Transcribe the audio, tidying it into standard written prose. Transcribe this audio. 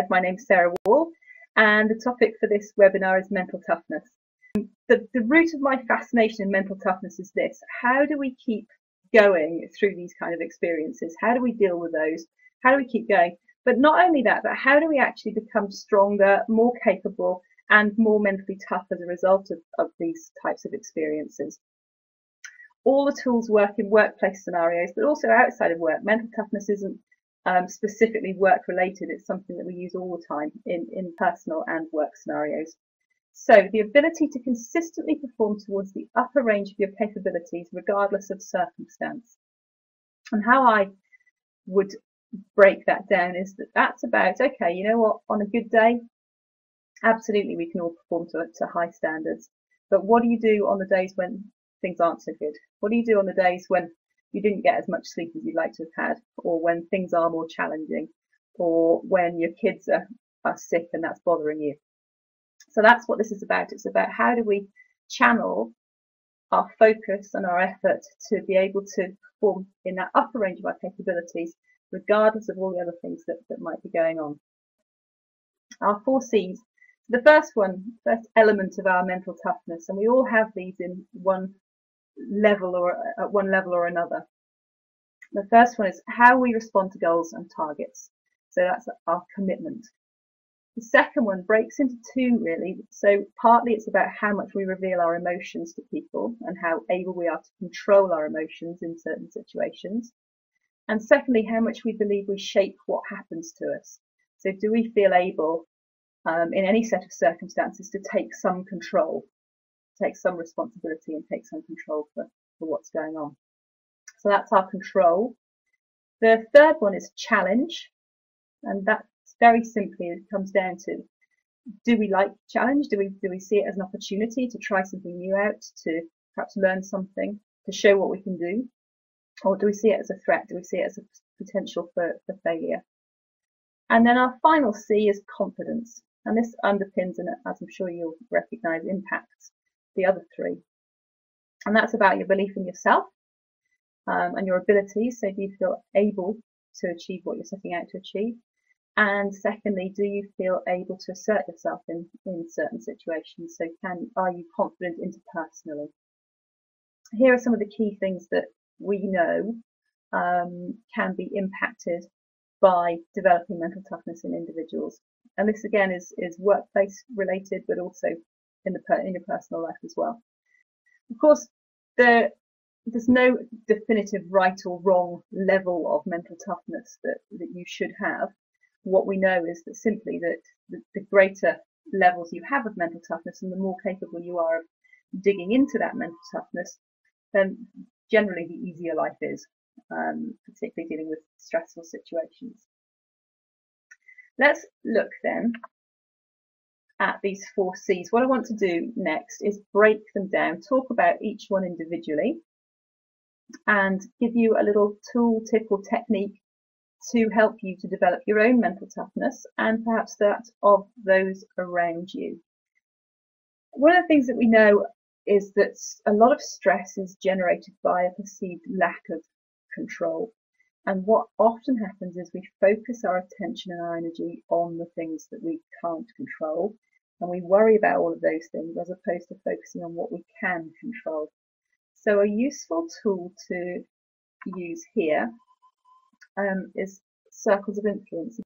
My name's Sarah Wall, and the topic for this webinar is mental toughness. The root of my fascination in mental toughness is this: how do we keep going through these kind of experiences? How do we deal with those? How do we keep going? But not only that, but how do we actually become stronger, more capable, and more mentally tough as a result of these types of experiences? All the tools work in workplace scenarios, but also outside of work. Mental toughness isn't specifically work related. It's something that we use all the time in personal and work scenarios. So the ability to consistently perform towards the upper range of your capabilities regardless of circumstance. And how I would break that down is that that's about, okay, you know what, on a good day, absolutely we can all perform to high standards. But what do you do on the days when things aren't so good? What do you do on the days when you didn't get as much sleep as you'd like to have had, or when things are more challenging, or when your kids are sick and that's bothering you? So that's what this is about. It's about how do we channel our focus and our effort to be able to perform in that upper range of our capabilities, regardless of all the other things that might be going on. Our 4 C's. The first element of our mental toughness, and we all have these in one level or at one level or another. The first one is how we respond to goals and targets. So that's our commitment. The second one breaks into 2 really. So partly it's about how much we reveal our emotions to people and how able we are to control our emotions in certain situations. And secondly, how much we believe we shape what happens to us. So do we feel able in any set of circumstances to take some control, take some responsibility and take some control for what's going on? So that's our control. The third one is challenge, and that's very simply, it comes down to, do we like challenge? Do we see it as an opportunity to try something new out, to perhaps learn something, to show what we can do? Or do we see it as a threat? Do we see it as a potential for failure? And then our final C is confidence. And this underpins, and as I'm sure you'll recognize, impacts the other 3. And that's about your belief in yourself and your abilities. So do you feel able to achieve what you're setting out to achieve? And secondly, do you feel able to assert yourself in certain situations? So are you confident interpersonally? Here are some of the key things that we know can be impacted by developing mental toughness in individuals. And this again is workplace related, but also in your personal life as well. Of course, there's no definitive right or wrong level of mental toughness that you should have. What we know is that simply that the greater levels you have of mental toughness and the more capable you are of digging into that mental toughness, then generally the easier life is, particularly dealing with stressful situations. Let's look then at these 4 C's. What I want to do next is break them down, talk about each one individually, and give you a little tool, tip or technique to help you to develop your own mental toughness and perhaps that of those around you. One of the things that we know is that a lot of stress is generated by a perceived lack of control. And what often happens is we focus our attention and our energy on the things that we can't control, and we worry about all of those things as opposed to focusing on what we can control. So a useful tool to use here is circles of influence.